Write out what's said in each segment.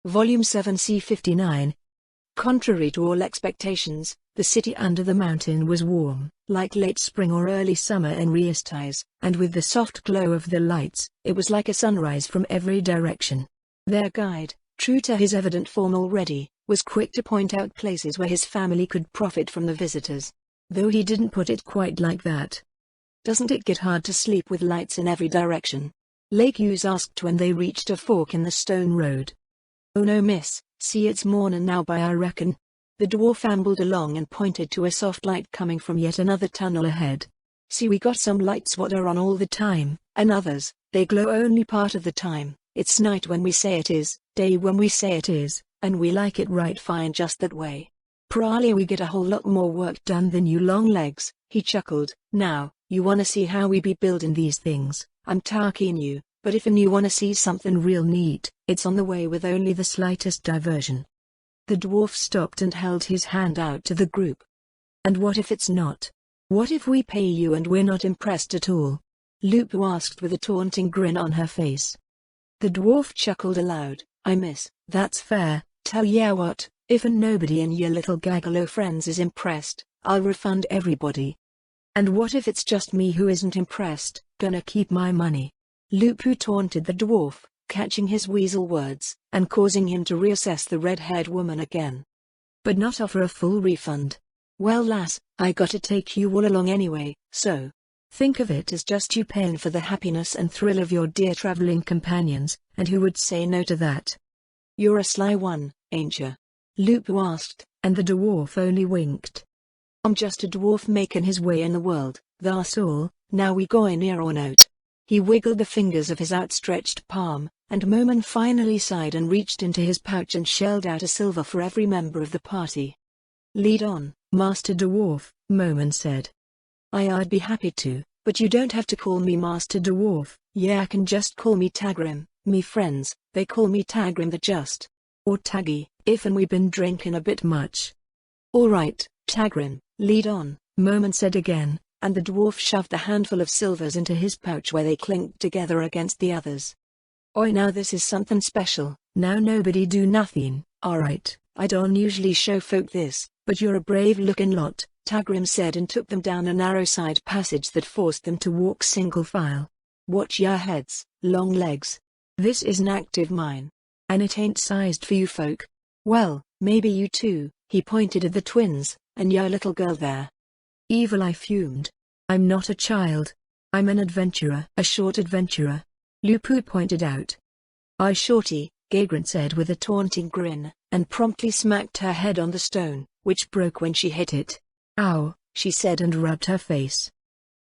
Volume 7 C59. Contrary to all expectations, the city under the mountain was warm, like late spring or early summer in Riestais, and with the soft glow of the lights, it was like a sunrise from every direction. Their guide, true to his evident form already, was quick to point out places where his family could profit from the visitors. Though he didn't put it quite like that. "Doesn't it get hard to sleep with lights in every direction?" Lake Hughes asked when they reached a fork in the stone road. "Oh no miss, see it's mornin' now by I reckon." The dwarf ambled along and pointed to a soft light coming from yet another tunnel ahead. "See, we got some lights what are on all the time, and others, they glow only part of the time. It's night when we say it is, day when we say it is, and we like it right fine just that way. Probably we get a whole lot more work done than you long legs," he chuckled. "Now, you wanna see how we be building these things, I'm talking you, but if you wanna see something real neat, it's on the way with only the slightest diversion." The dwarf stopped and held his hand out to the group. "And what if it's not? What if we pay you and we're not impressed at all?" Lupu asked with a taunting grin on her face. The dwarf chuckled aloud. "I miss, that's fair, tell ya what, if nobody in your little gaggle o' friends is impressed, I'll refund everybody." "And what if it's just me who isn't impressed, gonna keep my money?" Lupu taunted the dwarf, catching his weasel words, and causing him to reassess the red-haired woman again. "But not offer a full refund." "Well lass, I gotta take you all along anyway, so think of it as just you paying for the happiness and thrill of your dear traveling companions, and who would say no to that?" "You're a sly one, ain't ya?" Lupu asked, and the dwarf only winked. "I'm just a dwarf making his way in the world, that's all. Now we goin' here or not?" He wiggled the fingers of his outstretched palm, and Moman finally sighed and reached into his pouch and shelled out a silver for every member of the party. "Lead on, Master Dwarf," Moman said. "I'd be happy to, but you don't have to call me Master Dwarf, yeah, can just call me Tagrim. Me friends, they call me Tagrim the Just. Or Taggy, if and we been drinking a bit much." "Alright, Tagrim, lead on," Moman said again, and the dwarf shoved the handful of silvers into his pouch where they clinked together against the others. "Oi, now this is something special, now nobody do nothing." "Alright, I don't usually show folk this, but you're a brave-looking lot," Tagrim said and took them down a narrow side passage that forced them to walk single file. "Watch your heads, long legs. This is an active mine. And it ain't sized for you folk. Well, maybe you too," he pointed at the twins, "and your little girl there." Evil Eye fumed. "I'm not a child. I'm an adventurer." "A short adventurer," Lupu pointed out. "Aye shorty," Gagrant said with a taunting grin, and promptly smacked her head on the stone, which broke when she hit it. "Ow," she said and rubbed her face.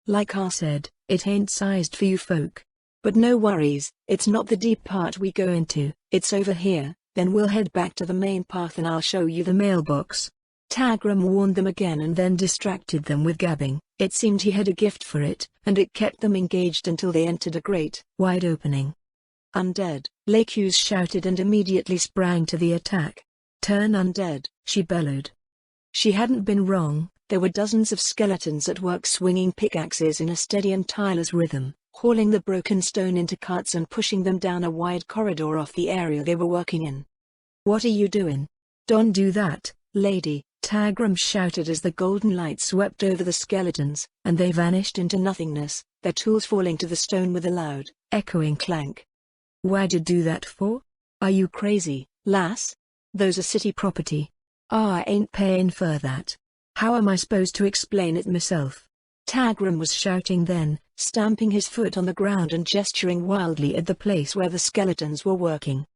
"Like I said, it ain't sized for you folk. But no worries, it's not the deep part we go into, it's over here, then we'll head back to the main path and I'll show you the mailbox." Tagrim warned them again and then distracted them with gabbing. It seemed he had a gift for it, and it kept them engaged until they entered a great, wide opening. "Undead," Lake Hughes shouted and immediately sprang to the attack. "Turn undead," she bellowed. She hadn't been wrong, there were dozens of skeletons at work swinging pickaxes in a steady and tireless rhythm, hauling the broken stone into carts and pushing them down a wide corridor off the area they were working in. "What are you doing? Don't do that, lady," Tagrim shouted as the golden light swept over the skeletons, and they vanished into nothingness, their tools falling to the stone with a loud, echoing clank. "Why'd you do that for? Are you crazy, lass? Those are city property. I ain't paying for that. How am I supposed to explain it myself?" Tagrim was shouting then, stamping his foot on the ground and gesturing wildly at the place where the skeletons were working.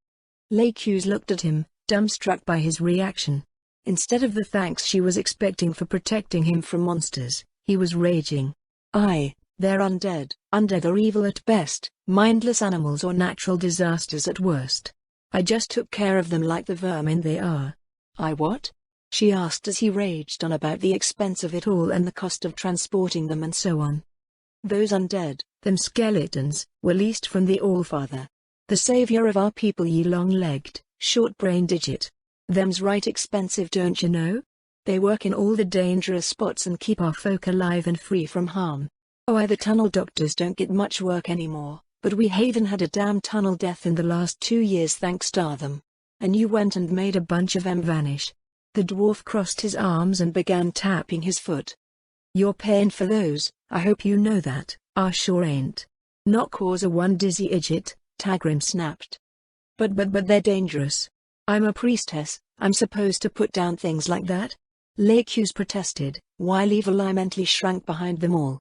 Lake Hughes looked at him, dumbstruck by his reaction. Instead of the thanks she was expecting for protecting him from monsters, he was raging. "Aye, they're undead. Undead are evil at best, mindless animals or natural disasters at worst. I just took care of them like the vermin they are." "I what?" she asked as he raged on about the expense of it all and the cost of transporting them and so on. "Those undead, them skeletons, were leased from the Allfather, the savior of our people, ye long-legged, short-brained idiot. Them's right expensive, don't you know? They work in all the dangerous spots and keep our folk alive and free from harm. Oh, the tunnel doctors don't get much work anymore, but we haven't had a damn tunnel death in the last 2 years thanks to them. and you went and made a bunch of them vanish. The dwarf crossed his arms and began tapping his foot. You're paying for those, I hope you know that. I sure ain't. Not cause a one dizzy idiot, Tagrim snapped. But they're dangerous. I'm a priestess, I'm supposed to put down things like that? Lakes protested, while Evil Eye mentally shrank behind them all.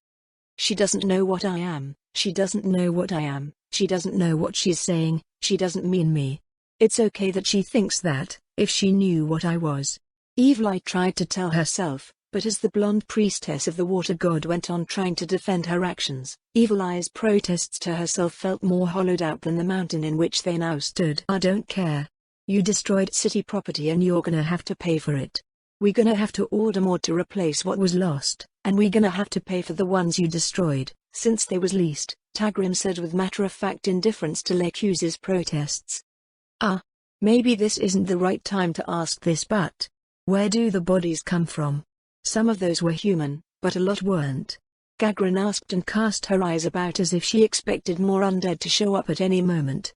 She doesn't know what I am, she doesn't know what I am, she doesn't know what she's saying, she doesn't mean me. It's okay that she thinks that, if she knew what I was. Evil Eye tried to tell herself, but as the blonde priestess of the water god went on trying to defend her actions, Evil Eye's protests to herself felt more hollowed out than the mountain in which they now stood. I don't care. You destroyed city property and you're gonna have to pay for it. We're gonna have to order more to replace what was lost, and we're gonna have to pay for the ones you destroyed, since they was leased, Tagrim said with matter-of-fact indifference to Lake's protests. Maybe this isn't the right time to ask this, but where do the bodies come from? Some of those were human, but a lot weren't. Gagrin asked and cast her eyes about as if she expected more undead to show up at any moment.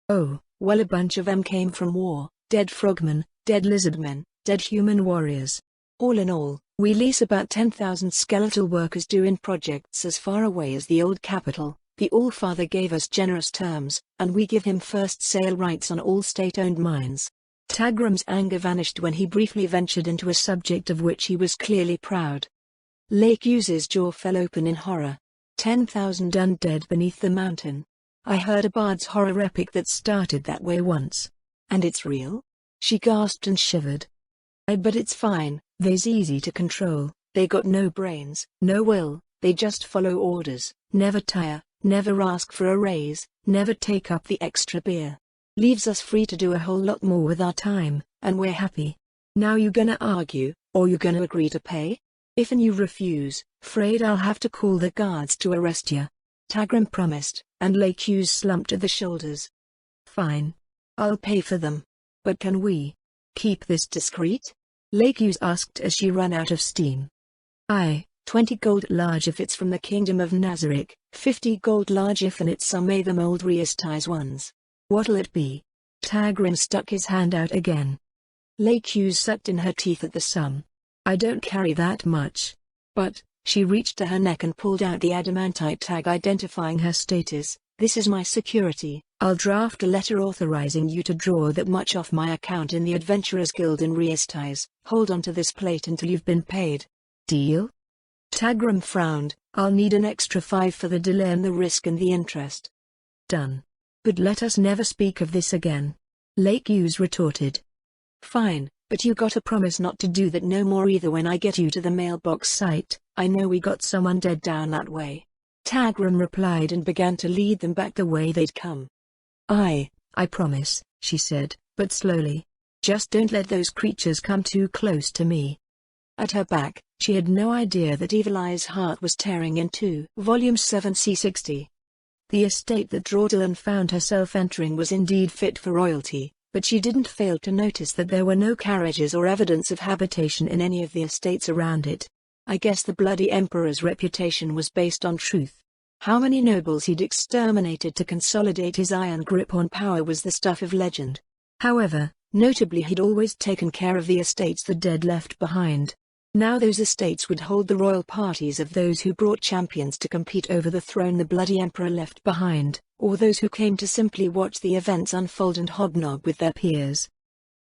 Oh, well, a bunch of them came from war, dead frogmen, dead lizardmen, dead human warriors. All in all, we lease about 10,000 skeletal workers doing projects as far away as the old capital. The Allfather gave us generous terms, and we give him first sale rights on all state-owned mines. Tagrim's anger vanished when he briefly ventured into a subject of which he was clearly proud. Lake's jaw fell open in horror. 10,000 undead beneath the mountain. I heard a bard's horror epic that started that way once. And it's real? She gasped and shivered. But it's fine, they's easy to control, they got no brains, no will, they just follow orders, never tire, never ask for a raise, never take up the extra beer. Leaves us free to do a whole lot more with our time, and we're happy. Now you gonna argue, or you gonna agree to pay? If you refuse, afraid I'll have to call the guards to arrest ya. Tagrim promised, and Lake's slumped at the shoulders. Fine. I'll pay for them. But can we keep this discreet? Lake's asked as she ran out of steam. 20 gold large if it's from the kingdom of Nazarick, 50 gold large if and it's some of them old Reesti's ones. What'll it be? Tagrim stuck his hand out again. Lake's sucked in her teeth at the sum. I don't carry that much. But, she reached to her neck and pulled out the adamantite tag identifying her status. This is my security. I'll draft a letter authorizing you to draw that much off my account in the Adventurers Guild in Reesti's. Hold on to this plate until you've been paid. Deal? Tagrim frowned. I'll need an extra 5 for the delay and the risk and the interest. Done. But let us never speak of this again. Lake's retorted. Fine, but you gotta promise not to do that no more either when I get you to the mailbox site. I know we got some undead down that way. Tagrim replied and began to lead them back the way they'd come. I promise, she said, but slowly. Just don't let those creatures come too close to me. At her back, she had no idea that Evil Eye's heart was tearing in two. Volume 7 C60. The estate that Draudillan found herself entering was indeed fit for royalty, but she didn't fail to notice that there were no carriages or evidence of habitation in any of the estates around it. I guess the bloody emperor's reputation was based on truth. How many nobles he'd exterminated to consolidate his iron grip on power was the stuff of legend. However, notably he'd always taken care of the estates the dead left behind. Now those estates would hold the royal parties of those who brought champions to compete over the throne the bloody emperor left behind, or those who came to simply watch the events unfold and hobnob with their peers.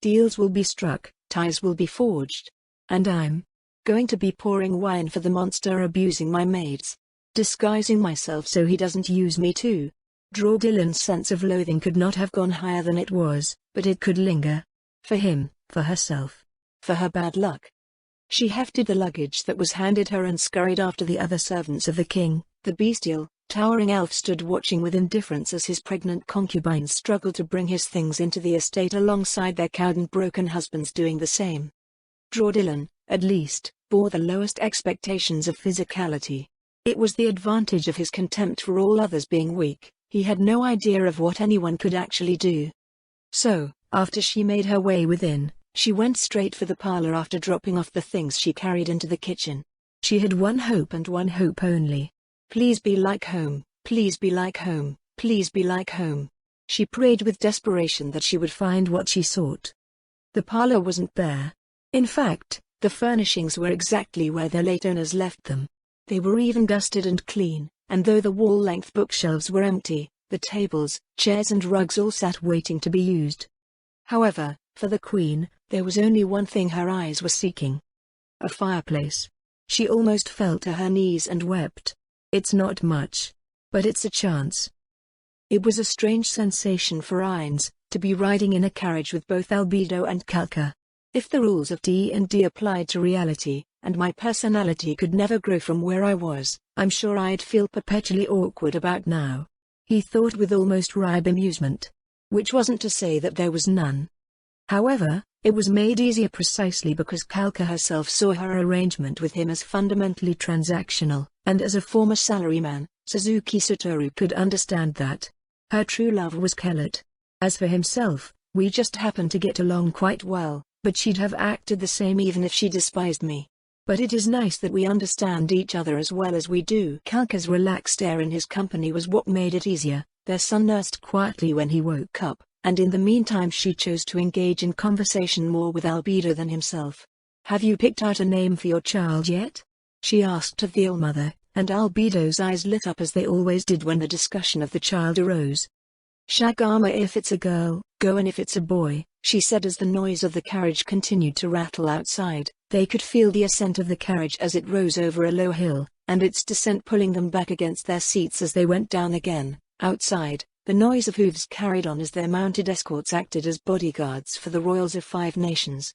Deals will be struck, ties will be forged. And I'm going to be pouring wine for the monster abusing my maids. Disguising myself so he doesn't use me too. Draudillan's sense of loathing could not have gone higher than it was, but it could linger. For him, for herself, for her bad luck. She hefted the luggage that was handed her and scurried after the other servants of the king. The bestial, towering elf stood watching with indifference as his pregnant concubines struggled to bring his things into the estate alongside their cowed and broken husbands doing the same. Draudillan, at least, bore the lowest expectations of physicality. It was the advantage of his contempt for all others being weak. He had no idea of what anyone could actually do. So, after she made her way within, she went straight for the parlor after dropping off the things she carried into the kitchen. She had one hope and one hope only. Please be like home, please be like home, please be like home. She prayed with desperation that she would find what she sought. The parlor wasn't there. In fact, the furnishings were exactly where their late owners left them. They were even dusted and clean, and though the wall-length bookshelves were empty, the tables, chairs and rugs all sat waiting to be used. However, for the Queen, there was only one thing her eyes were seeking. A fireplace. She almost fell to her knees and wept. It's not much, but it's a chance. It was a strange sensation for Ines, to be riding in a carriage with both Albedo and Kalka. If the rules of D&D applied to reality, and my personality could never grow from where I was, I'm sure I'd feel perpetually awkward about now. He thought with almost wry amusement. Which wasn't to say that there was none. However, it was made easier precisely because Kalka herself saw her arrangement with him as fundamentally transactional, and as a former salaryman, Suzuki Satoru could understand that. Her true love was Kellett. As for himself, we just happened to get along quite well, but she'd have acted the same even if she despised me. But it is nice that we understand each other as well as we do. Kalka's relaxed air in his company was what made it easier. Their son nursed quietly when he woke up, and in the meantime she chose to engage in conversation more with Albedo than himself. "Have you picked out a name for your child yet?" she asked of the Allmother, and Albedo's eyes lit up as they always did when the discussion of the child arose. "Shagama if it's a girl, Gohan if it's a boy," she said as the noise of the carriage continued to rattle outside. They could feel the ascent of the carriage as it rose over a low hill, and its descent pulling them back against their seats as they went down again. Outside, the noise of hooves carried on as their mounted escorts acted as bodyguards for the royals of 5 nations.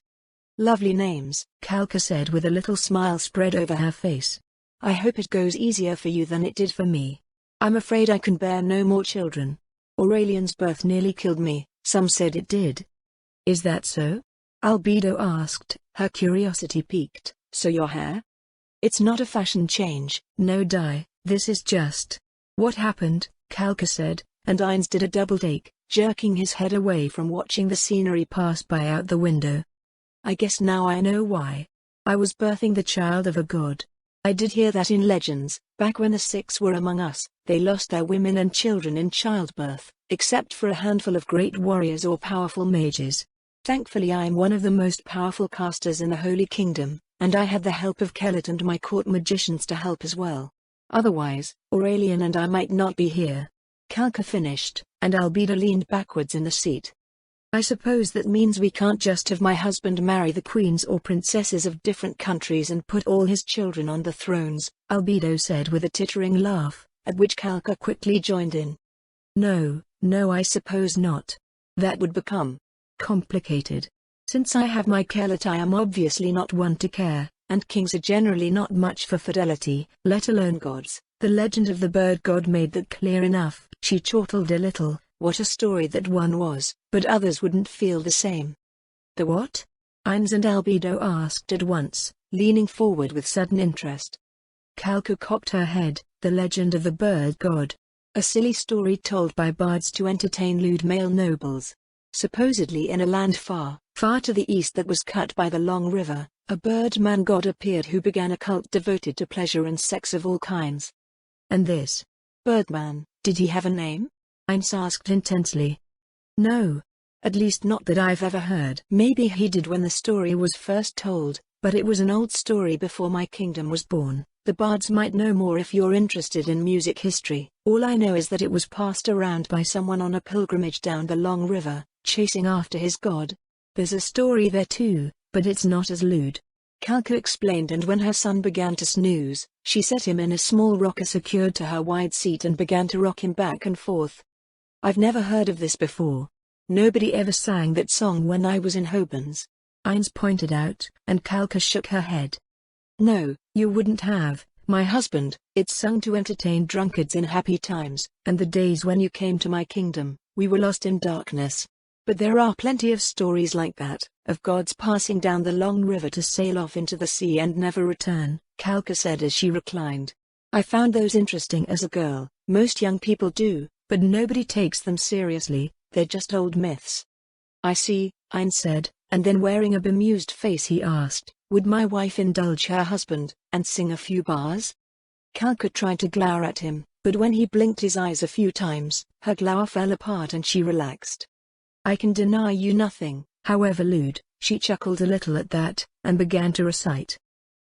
"Lovely names," Kalka said with a little smile spread over her face. "I hope it goes easier for you than it did for me. I'm afraid I can bear no more children. Aurelian's birth nearly killed me, some said it did." "Is that so?" Albedo asked, her curiosity piqued. "So your hair?" "It's not a fashion change, no dye, this is just..." "What happened?" Kalka said, and Ines did a double take, jerking his head away from watching the scenery pass by out the window. "I guess now I know why. I was birthing the child of a god. I did hear that in legends, back when the Six were among us, they lost their women and children in childbirth, except for a handful of great warriors or powerful mages. Thankfully I'm one of the most powerful casters in the Holy Kingdom, and I had the help of Kellett and my court magicians to help as well. Otherwise, Aurelian and I might not be here." Kalka finished, and Albedo leaned backwards in the seat. "I suppose that means we can't just have my husband marry the queens or princesses of different countries and put all his children on the thrones," Albedo said with a tittering laugh, at which Kalka quickly joined in. No, I suppose not. That would become complicated. Since I have my Kellett I am obviously not one to care, and kings are generally not much for fidelity, let alone gods. The legend of the bird god made that clear enough." She chortled a little. What a story that one was, but others wouldn't feel the same. "The what?" Ines and Albedo asked at once, leaning forward with sudden interest. Kalka cocked her head. "The legend of the bird god. A silly story told by bards to entertain lewd male nobles. Supposedly in a land far, far to the east that was cut by the long river, a birdman god appeared who began a cult devoted to pleasure and sex of all kinds." "And this birdman, did he have a name?" Ines asked intensely. "No. At least not that I've ever heard. Maybe he did when the story was first told, but it was an old story before my kingdom was born. The bards might know more if you're interested in music history. All I know is that it was passed around by someone on a pilgrimage down the long river, chasing after his god. There's a story there too, but it's not as lewd," Kalka explained, and when her son began to snooze, she set him in a small rocker secured to her wide seat and began to rock him back and forth. "I've never heard of this before. Nobody ever sang that song when I was in Hobans," Ines pointed out, and Kalka shook her head. "No, you wouldn't have, my husband. It's sung to entertain drunkards in happy times, and the days when you came to my kingdom, we were lost in darkness. But there are plenty of stories like that, of gods passing down the long river to sail off into the sea and never return," Kalka said as she reclined. "I found those interesting as a girl. Most young people do, but nobody takes them seriously, they're just old myths." "I see," Ines said, and then wearing a bemused face he asked, "Would my wife indulge her husband, and sing a few bars?" Kalka tried to glower at him, but when he blinked his eyes a few times, her glower fell apart and she relaxed. I can deny you nothing, however lewd. She chuckled a little at that, and began to recite.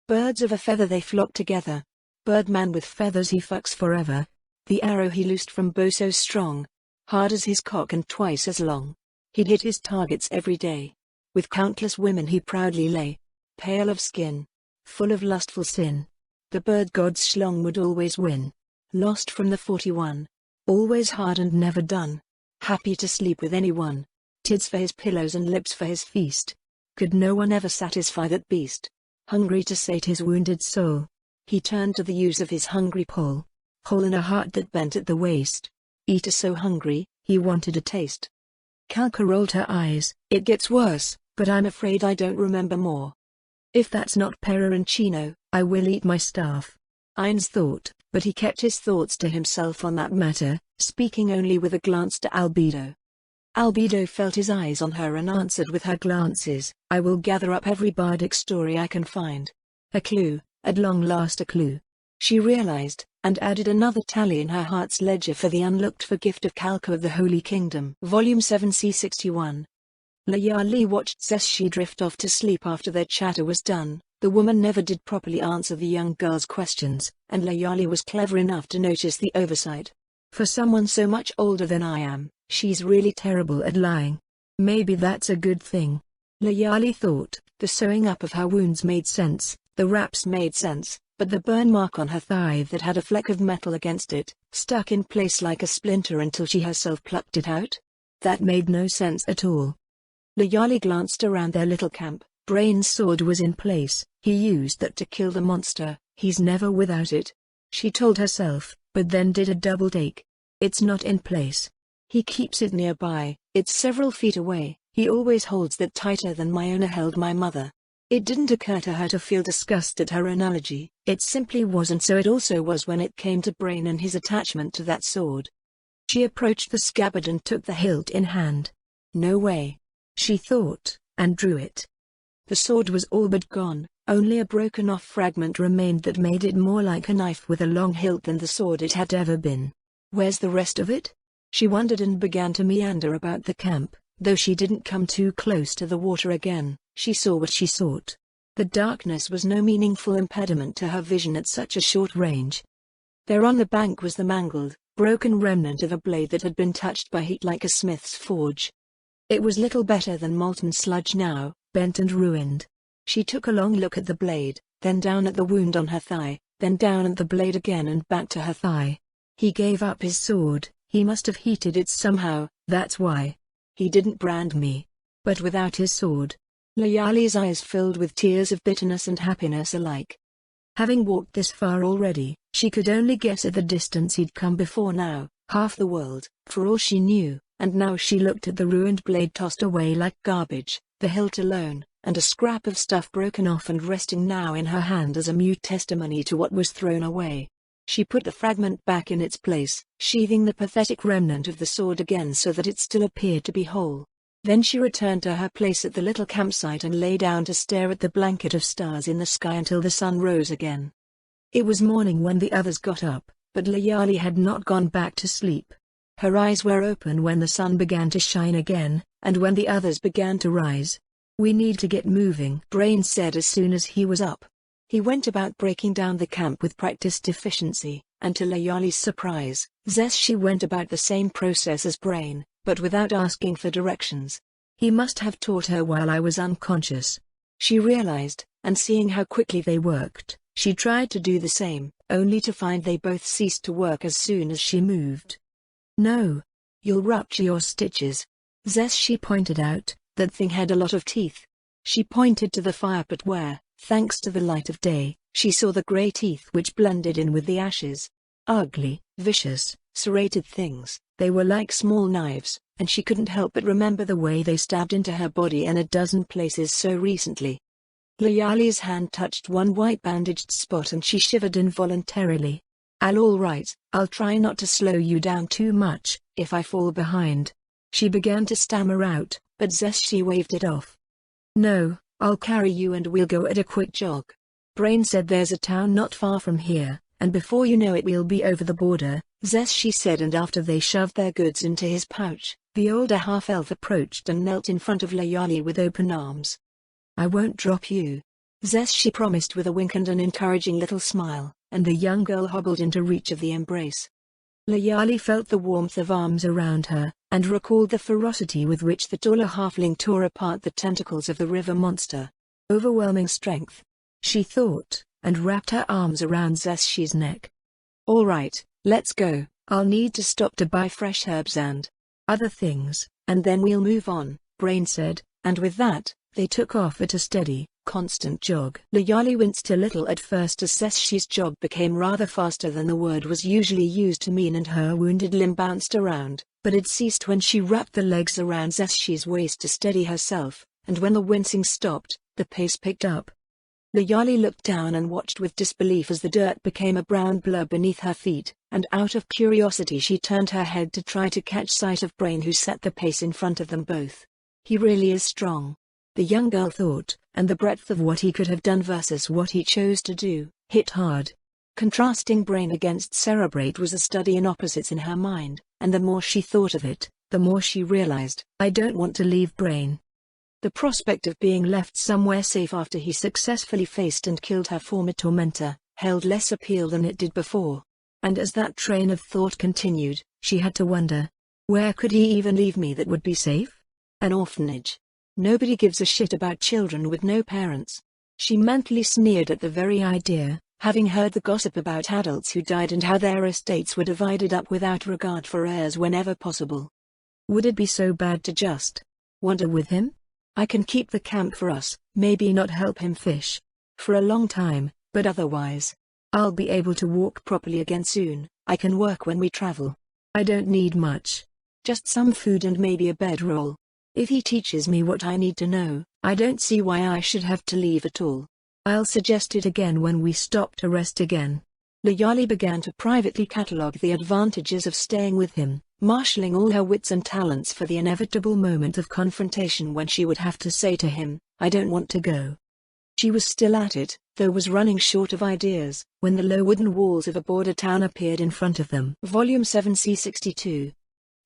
Birds of a feather they flock together. Birdman with feathers he fucks forever. The arrow he loosed from bow so strong, hard as his cock and twice as long. He'd hit his targets every day. With countless women he proudly lay. Pale of skin, full of lustful sin. The bird god's schlong would always win. Lost from the 41. Always hard and never done. Happy to sleep with anyone. Tids for his pillows and lips for his feast. Could no one ever satisfy that beast? Hungry to sate his wounded soul, he turned to the use of his hungry pole. Hole in a heart that bent at the waist. Eater so hungry, he wanted a taste. Kalka rolled her eyes. It gets worse, but I'm afraid I don't remember more. If that's not Peroncino, I will eat my staff. Ainz thought, but he kept his thoughts to himself on that matter, speaking only with a glance to Albedo. Albedo felt his eyes on her and answered with her glances, I will gather up every bardic story I can find. A clue, at long last a clue. She realized, and added another tally in her heart's ledger for the unlooked-for gift of Kalka of the Holy Kingdom. Volume 7 C61. Layali watched Zeshi drift off to sleep after their chatter was done. The woman never did properly answer the young girl's questions, and Layali was clever enough to notice the oversight. For someone so much older than I am, she's really terrible at lying. Maybe that's a good thing. Layali thought. The sewing up of her wounds made sense, the wraps made sense, but the burn mark on her thigh that had a fleck of metal against it, stuck in place like a splinter until she herself plucked it out? That made no sense at all. Layali glanced around their little camp. Brain's sword was in place. He used that to kill the monster. He's never without it. She told herself, but then did a double take. It's not in place. He keeps it nearby. It's several feet away. He always holds that tighter than my owner held my mother. It didn't occur to her to feel disgust at her analogy. It simply was, and so it also was when it came to Brain and his attachment to that sword. She approached the scabbard and took the hilt in hand. No way, she thought, and drew it. The sword was all but gone. Only a broken-off fragment remained that made it more like a knife with a long hilt than the sword it had ever been. Where's the rest of it? She wondered and began to meander about the camp. Though she didn't come too close to the water again, she saw what she sought. The darkness was no meaningful impediment to her vision at such a short range. There on the bank was the mangled, broken remnant of a blade that had been touched by heat like a smith's forge. It was little better than molten sludge now, bent and ruined. She took a long look at the blade, then down at the wound on her thigh, then down at the blade again and back to her thigh. He gave up his sword. He must have heated it somehow, that's why. He didn't brand me. But without his sword. Layali's eyes filled with tears of bitterness and happiness alike. Having walked this far already, she could only guess at the distance he'd come before now, half the world, for all she knew, and now she looked at the ruined blade tossed away like garbage, the hilt alone, and a scrap of stuff broken off and resting now in her hand as a mute testimony to what was thrown away. She put the fragment back in its place, sheathing the pathetic remnant of the sword again so that it still appeared to be whole. Then she returned to her place at the little campsite and lay down to stare at the blanket of stars in the sky until the sun rose again. It was morning when the others got up, but Layali had not gone back to sleep. Her eyes were open when the sun began to shine again, and when the others began to rise. We need to get moving, Brain said as soon as he was up. He went about breaking down the camp with practiced efficiency, and to Layali's surprise, Zeshi went about the same process as Brain, but without asking for directions. He must have taught her while I was unconscious. She realized, and seeing how quickly they worked, she tried to do the same, only to find they both ceased to work as soon as she moved. No. You'll rupture your stitches. Zeshi pointed out, that thing had a lot of teeth. She pointed to the fire pit where, thanks to the light of day, she saw the grey teeth which blended in with the ashes. Ugly, vicious, serrated things, they were like small knives, and she couldn't help but remember the way they stabbed into her body in a dozen places so recently. Layali's hand touched one white bandaged spot and she shivered involuntarily. All right, I'll try not to slow you down too much, if I fall behind. She began to stammer out, but Zeshi waved it off. No, I'll carry you and we'll go at a quick jog. Brain said there's a town not far from here, and before you know it we'll be over the border, Zess, she said, and after they shoved their goods into his pouch, the older half-elf approached and knelt in front of Layali with open arms. I won't drop you, Zess, she promised with a wink and an encouraging little smile, and the young girl hobbled into reach of the embrace. Layali felt the warmth of arms around her, and recalled the ferocity with which the taller halfling tore apart the tentacles of the river monster. Overwhelming strength, she thought, and wrapped her arms around Zesh's neck. All right, let's go. I'll need to stop to buy fresh herbs and other things, and then we'll move on, Brain said, and with that, they took off at a steady, constant jog. Layali winced a little at first as Zesh's jog became rather faster than the word was usually used to mean, and her wounded limb bounced around, but it ceased when she wrapped the legs around Zesh's waist to steady herself, and when the wincing stopped, the pace picked up. Layali looked down and watched with disbelief as the dirt became a brown blur beneath her feet, and out of curiosity she turned her head to try to catch sight of Brain, who set the pace in front of them both. He really is strong, the young girl thought, and the breadth of what he could have done versus what he chose to do hit hard. Contrasting Brain against Cerebrate was a study in opposites in her mind, and the more she thought of it, the more she realized, I don't want to leave Brain. The prospect of being left somewhere safe after he successfully faced and killed her former tormentor, held less appeal than it did before. And as that train of thought continued, she had to wonder, where could he even leave me that would be safe? An orphanage. Nobody gives a shit about children with no parents. She mentally sneered at the very idea, having heard the gossip about adults who died and how their estates were divided up without regard for heirs whenever possible. Would it be so bad to just wander with him? I can keep the camp for us, maybe not help him fish for a long time, but otherwise, I'll be able to walk properly again soon. I can work when we travel. I don't need much. Just some food and maybe a bedroll. If he teaches me what I need to know, I don't see why I should have to leave at all. I'll suggest it again when we stop to rest again. Layali began to privately catalogue the advantages of staying with him, marshalling all her wits and talents for the inevitable moment of confrontation when she would have to say to him, I don't want to go. She was still at it, though was running short of ideas, when the low wooden walls of a border town appeared in front of them. Volume 7 C62.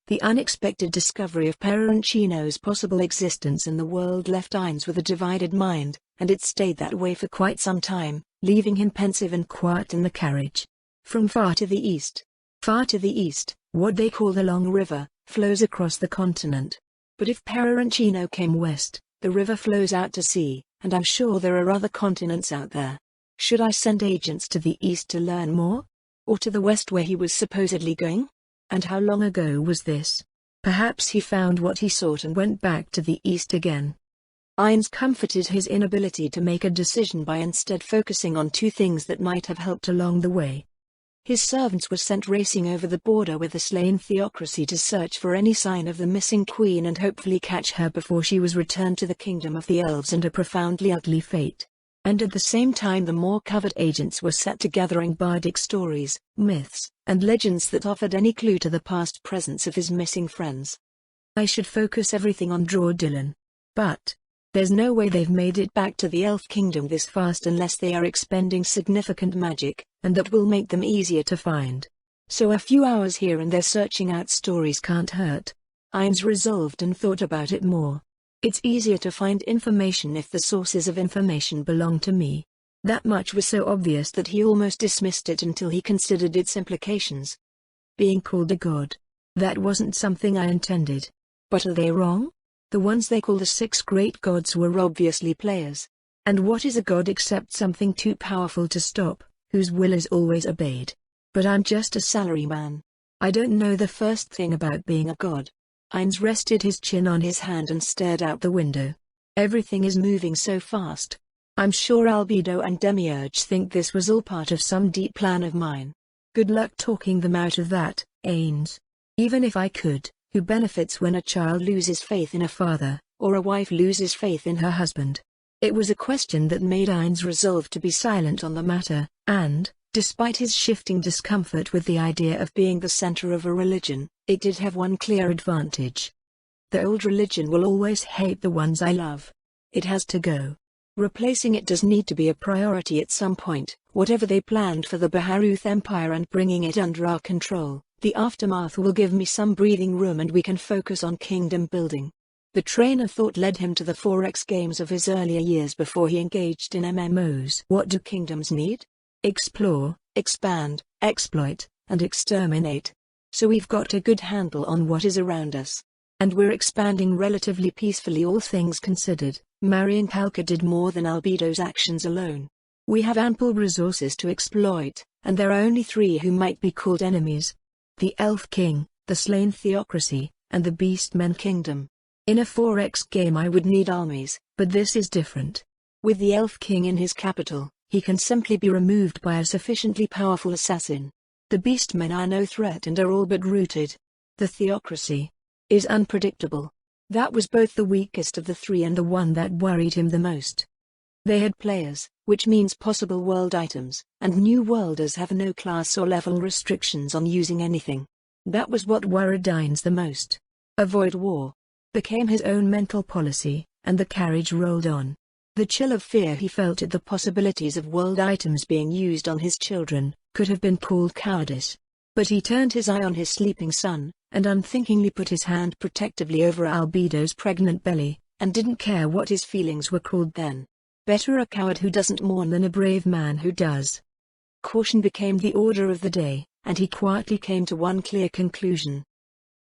The unexpected discovery of Perencino's possible existence in the world left Ines with a divided mind, and it stayed that way for quite some time, leaving him pensive and quiet in the carriage. From far to the east, what they call the Long River, flows across the continent. But if Perencino came west, the river flows out to sea, and I'm sure there are other continents out there. Should I send agents to the east to learn more? Or to the west where he was supposedly going? And how long ago was this? Perhaps he found what he sought and went back to the east again. Ines comforted his inability to make a decision by instead focusing on two things that might have helped along the way. His servants were sent racing over the border with the slain theocracy to search for any sign of the missing queen and hopefully catch her before she was returned to the kingdom of the elves and a profoundly ugly fate. And at the same time the more covert agents were set to gathering bardic stories, myths, and legends that offered any clue to the past presence of his missing friends. I should focus everything on Draw Dylan. But there's no way they've made it back to the elf kingdom this fast unless they are expending significant magic, and that will make them easier to find. So a few hours here and there searching out stories can't hurt. Ines resolved and thought about it more. It's easier to find information if the sources of information belong to me. That much was so obvious that he almost dismissed it until he considered its implications. Being called a god. That wasn't something I intended. But are they wrong? The ones they call the 6 great gods were obviously players. And what is a god except something too powerful to stop, whose will is always obeyed? But I'm just a salaryman. I don't know the first thing about being a god. Ines rested his chin on his hand and stared out the window. Everything is moving so fast. I'm sure Albedo and Demiurge think this was all part of some deep plan of mine. Good luck talking them out of that, Ines. Even if I could, who benefits when a child loses faith in a father, or a wife loses faith in her husband? It was a question that made Ines resolve to be silent on the matter, and, despite his shifting discomfort with the idea of being the center of a religion, it did have one clear advantage. The old religion will always hate the ones I love. It has to go. Replacing it does need to be a priority at some point, whatever they planned for the Baharuth Empire and bringing it under our control, the aftermath will give me some breathing room and we can focus on kingdom building. The train of thought led him to the 4X games of his earlier years before he engaged in MMOs. What do kingdoms need? Explore, expand, exploit, and exterminate. So we've got a good handle on what is around us. And we're expanding relatively peacefully, all things considered. Marrying Halka did more than Albedo's actions alone. We have ample resources to exploit, and there are only 3 who might be called enemies. The Elf King, the Slain Theocracy, and the Beastmen Kingdom. In a 4X game I would need armies, but this is different. With the Elf King in his capital, he can simply be removed by a sufficiently powerful assassin. The Beastmen are no threat and are all but rooted. The Theocracy is unpredictable. That was both the weakest of the 3 and the one that worried him the most. They had players, which means possible world items, and New Worlders have no class or level restrictions on using anything. That was what worried Dines the most. Avoid war became his own mental policy, and the carriage rolled on. The chill of fear he felt at the possibilities of world items being used on his children could have been called cowardice. But he turned his eye on his sleeping son, and unthinkingly put his hand protectively over Albedo's pregnant belly, and didn't care what his feelings were called then. Better a coward who doesn't mourn than a brave man who does. Caution became the order of the day, and he quietly came to one clear conclusion.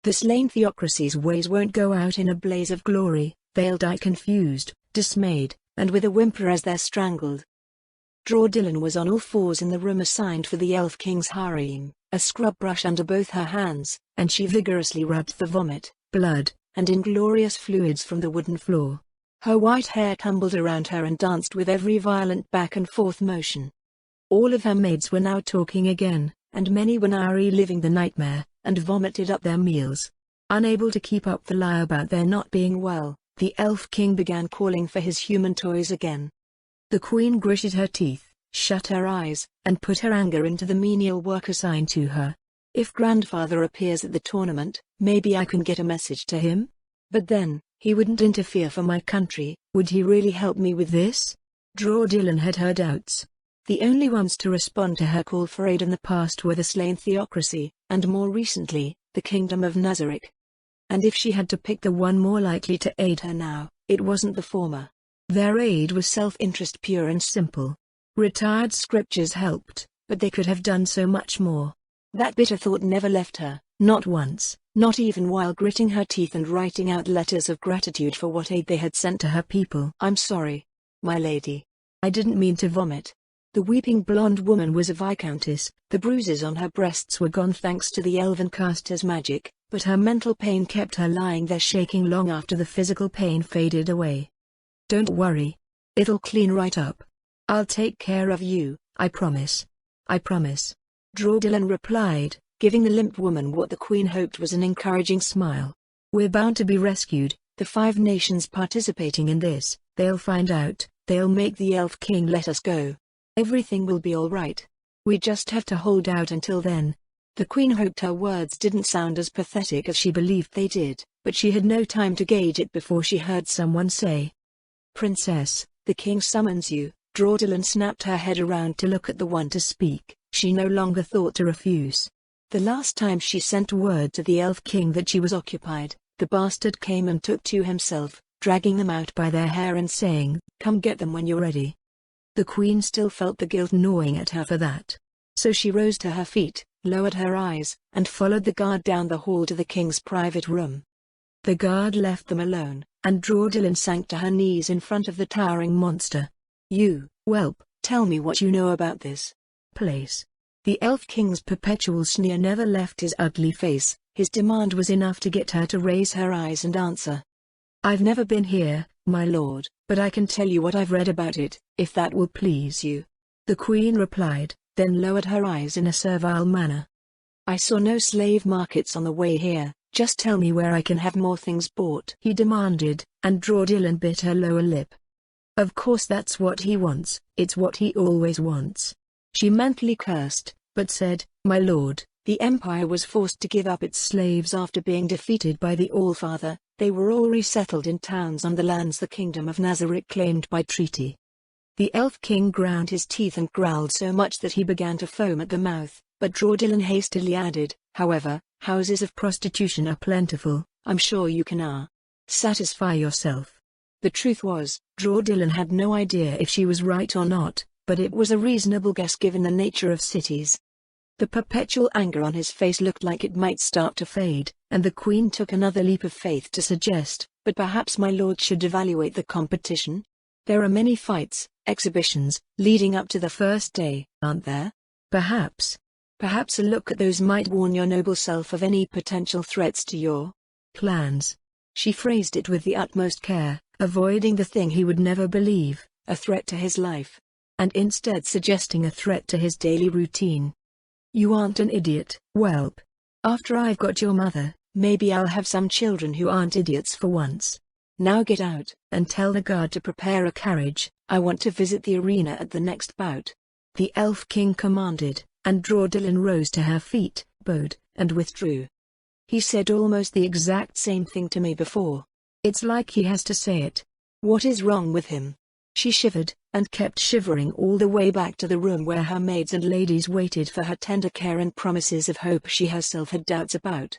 The Slain Theocracy's ways won't go out in a blaze of glory, they'll die confused, dismayed, and with a whimper as they're strangled. Drawdillon was on all fours in the room assigned for the Elf King's harem, a scrub brush under both her hands, and she vigorously rubbed the vomit, blood, and inglorious fluids from the wooden floor. Her white hair tumbled around her and danced with every violent back and forth motion. All of her maids were now talking again, and many were now reliving the nightmare, and vomited up their meals. Unable to keep up the lie about their not being well, the Elf King began calling for his human toys again. The Queen gritted her teeth, shut her eyes, and put her anger into the menial work assigned to her. If grandfather appears at the tournament, maybe I can get a message to him? But then, he wouldn't interfere for my country, would he really help me with this? Drawdillon had her doubts. The only ones to respond to her call for aid in the past were the Slain Theocracy, and more recently, the Kingdom of Nazarick. And if she had to pick the one more likely to aid her now, it wasn't the former. Their aid was self-interest pure and simple. Retired scriptures helped, but they could have done so much more. That bitter thought never left her, not once, not even while gritting her teeth and writing out letters of gratitude for what aid they had sent to her people. I'm sorry, my lady. I didn't mean to vomit. The weeping blonde woman was a viscountess. The bruises on her breasts were gone thanks to the elven caster's magic, but her mental pain kept her lying there shaking long after the physical pain faded away. Don't worry. It'll clean right up. I'll take care of you, I promise. I promise. Drawdillon replied, giving the limp woman what the Queen hoped was an encouraging smile. We're bound to be rescued, the 5 nations participating in this, they'll find out, they'll make the Elf King let us go. Everything will be all right. We just have to hold out until then. The Queen hoped her words didn't sound as pathetic as she believed they did, but she had no time to gauge it before she heard someone say, Princess, the King summons you. Drawdillon snapped her head around to look at the one to speak. She no longer thought to refuse. The last time she sent word to the Elf King that she was occupied, the bastard came and took 2 himself, dragging them out by their hair and saying, come get them when you're ready. The Queen still felt the guilt gnawing at her for that. So she rose to her feet, lowered her eyes, and followed the guard down the hall to the King's private room. The guard left them alone, and Drawdillon sank to her knees in front of the towering monster. You, whelp, tell me what you know about this place. The Elf King's perpetual sneer never left his ugly face. His demand was enough to get her to raise her eyes and answer. I've never been here, my lord, but I can tell you what I've read about it, if that will please you. The Queen replied, then lowered her eyes in a servile manner. I saw no slave markets on the way here, just tell me where I can have more things bought, he demanded, and Drawdillon bit her lower lip. Of course that's what he wants, it's what he always wants. She mentally cursed, but said, my lord, the Empire was forced to give up its slaves after being defeated by the Allfather. They were all resettled in towns on the lands the Kingdom of Nazarick claimed by treaty. The Elf King ground his teeth and growled so much that he began to foam at the mouth, but Drawdillon hastily added, "However, houses of prostitution are plentiful, I'm sure you can satisfy yourself." The truth was, Drawdillon had no idea if she was right or not, but it was a reasonable guess given the nature of cities. The perpetual anger on his face looked like it might start to fade, and the Queen took another leap of faith to suggest, "But perhaps my lord should evaluate the competition? There are many fights, exhibitions, leading up to the first day, aren't there? Perhaps a look at those might warn your noble self of any potential threats to your plans." She phrased it with the utmost care, avoiding the thing he would never believe, a threat to his life, and instead suggesting a threat to his daily routine. "You aren't an idiot, whelp. After I've got your mother, maybe I'll have some children who aren't idiots for once. Now get out, and tell the guard to prepare a carriage, I want to visit the arena at the next bout." The Elf King commanded, and Drawdillon rose to her feet, bowed, and withdrew. "He said almost the exact same thing to me before. It's like he has to say it. What is wrong with him?" She shivered, and kept shivering all the way back to the room where her maids and ladies waited for her tender care and promises of hope she herself had doubts about.